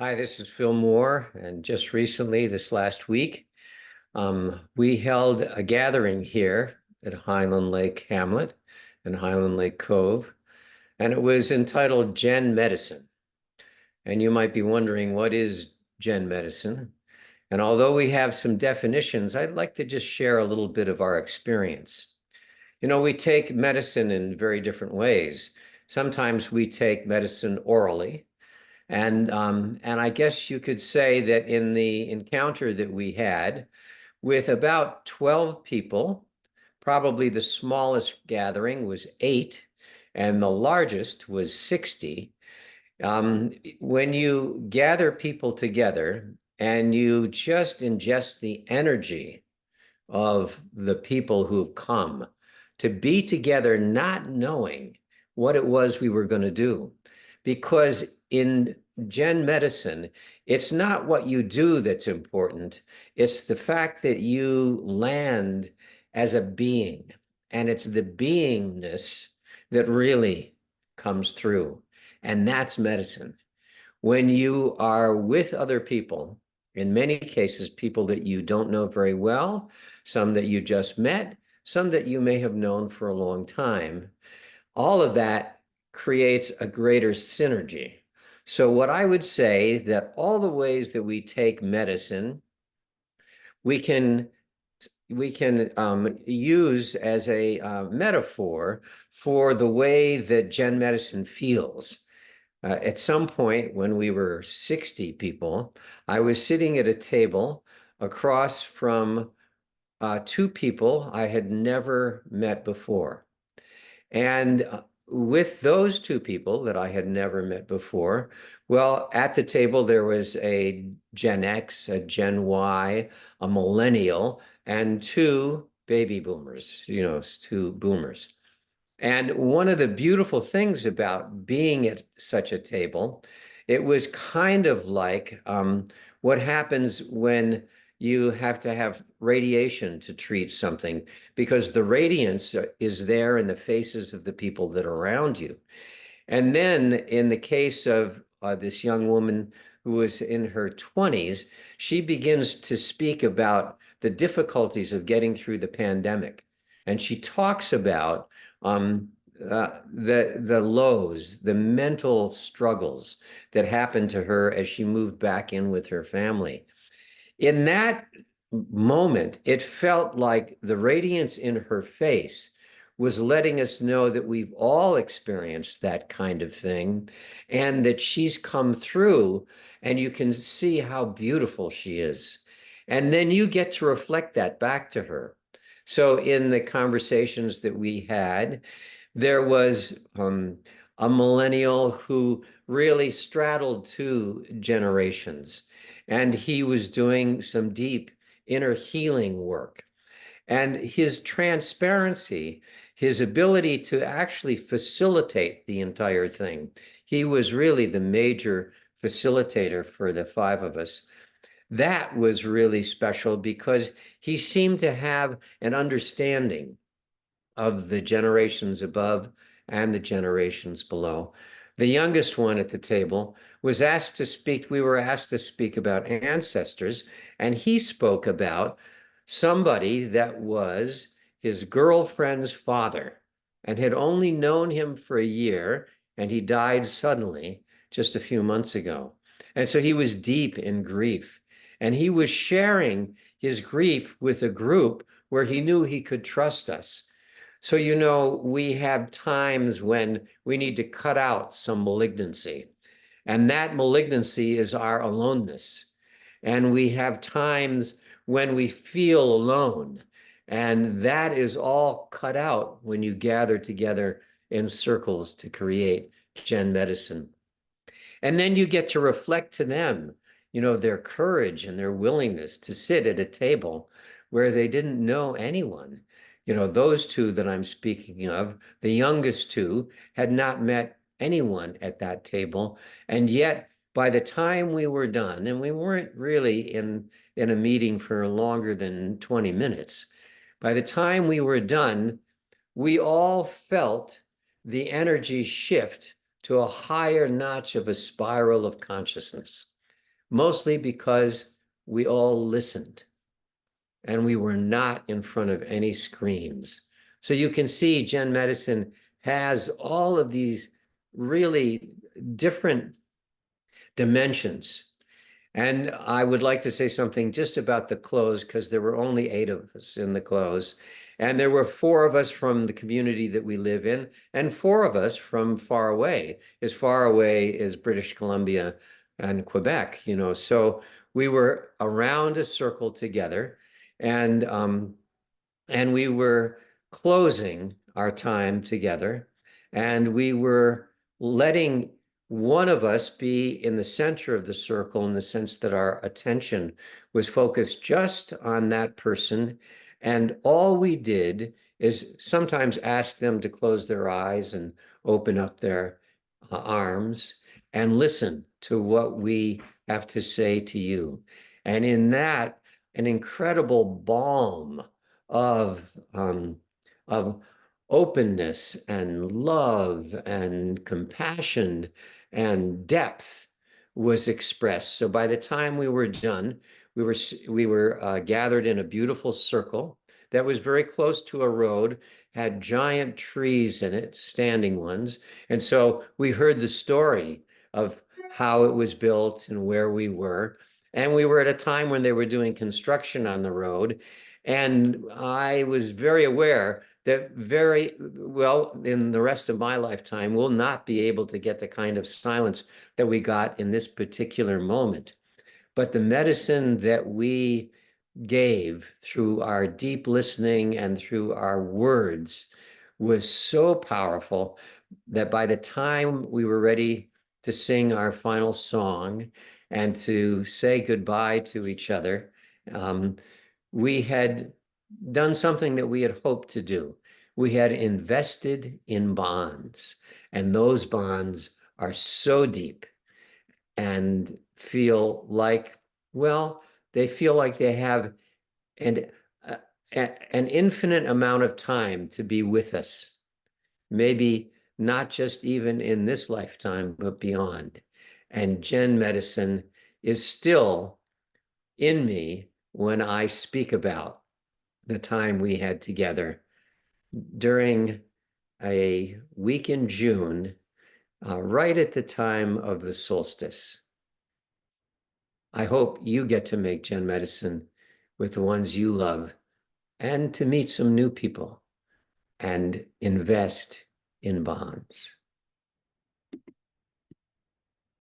Hi, this is Phil Moore, and just recently, this last week, we held a gathering here at Highland Lake Hamlet and Highland Lake Cove, and it was entitled Gen Medicine. And you might be wondering, what is Gen Medicine? And although we have some definitions, I'd like to just share a little bit of our experience. You know, we take medicine in very different ways. Sometimes we take medicine orally. And I guess you could say that in the encounter that we had with about 12 people, probably the smallest gathering was 8, and the largest was 60. When you gather people together and you just ingest the energy of the people who've come to be together, not knowing what it was we were going to do. Because in Gen medicine, it's not what you do that's important. It's the fact that you land as a being, and it's the beingness that really comes through. And that's medicine. When you are with other people, in many cases, people that you don't know very well, some that you just met, some that you may have known for a long time, all of that creates a greater synergy. So what I would say that all the ways that we take medicine, we can use as a metaphor for the way that Gen medicine feels. At some point when we were 60 people, I was sitting at a table across from 2 people I had never met before. And with those 2 people that I had never met before, well, at the table there was a Gen X, a Gen Y, a millennial, and 2 baby boomers, 2 boomers. And one of the beautiful things about being at such a table, it was kind of like what happens when you have to have radiation to treat something, because the radiance is there in the faces of the people that are around you. And then in the case of this young woman who was in her 20s, she begins to speak about the difficulties of getting through the pandemic. And she talks about the lows, the mental struggles that happened to her as she moved back in with her family. In that moment, it felt like the radiance in her face was letting us know that we've all experienced that kind of thing, and that she's come through, and you can see how beautiful she is. And then you get to reflect that back to her. So in the conversations that we had, there was a millennial who really straddled 2 generations, and he was doing some deep inner healing work. And his transparency, his ability to actually facilitate the entire thing, he was really the major facilitator for the 5 of us. That was really special because he seemed to have an understanding of the generations above and the generations below. The youngest one at the table was asked to speak. We were asked to speak about ancestors, and he spoke about somebody that was his girlfriend's father and had only known him for a year, and he died suddenly just a few months ago. And so he was deep in grief, and he was sharing his grief with a group where he knew he could trust us. So, we have times when we need to cut out some malignancy, and that malignancy is our aloneness. And we have times when we feel alone, and that is all cut out when you gather together in circles to create Gen medicine. And then you get to reflect to them, their courage and their willingness to sit at a table where they didn't know anyone. Those 2 that I'm speaking of, the youngest 2, had not met anyone at that table. And yet, by the time we were done, and we weren't really in a meeting for longer than 20 minutes, by the time we were done, we all felt the energy shift to a higher notch of a spiral of consciousness. mostly because we all listened and we were not in front of any screens. So you can see Gen Medicine has all of these really different dimensions. And I would like to say something just about the close, because there were only 8 of us in the close. And there were 4 of us from the community that we live in, and 4 of us from far away as British Columbia and Quebec, you know. So we were around a circle together, and we were closing our time together, and we were letting one of us be in the center of the circle in the sense that our attention was focused just on that person. And all we did is sometimes ask them to close their eyes and open up their arms and listen to what we have to say to you. And in that, an incredible balm of openness and love and compassion and depth was expressed. So by the time we were done, we were gathered in a beautiful circle that was very close to a road, had giant trees in it, standing ones. And so we heard the story of how it was built and where we were. And we were at a time when they were doing construction on the road. And I was very aware that very well in the rest of my lifetime, we'll not be able to get the kind of silence that we got in this particular moment. But the medicine that we gave through our deep listening and through our words was so powerful that by the time we were ready to sing our final song and to say goodbye to each other, we had done something that we had hoped to do. We had invested in bonds, and those bonds are so deep and feel like, well, they feel like they have an, uh, an infinite amount of time to be with us, maybe not just even in this lifetime, but beyond. And Gen Medicine is still in me when I speak about the time we had together during a week in June, right at the time of the solstice. I hope you get to make Gen Medicine with the ones you love and to meet some new people and invest in bonds.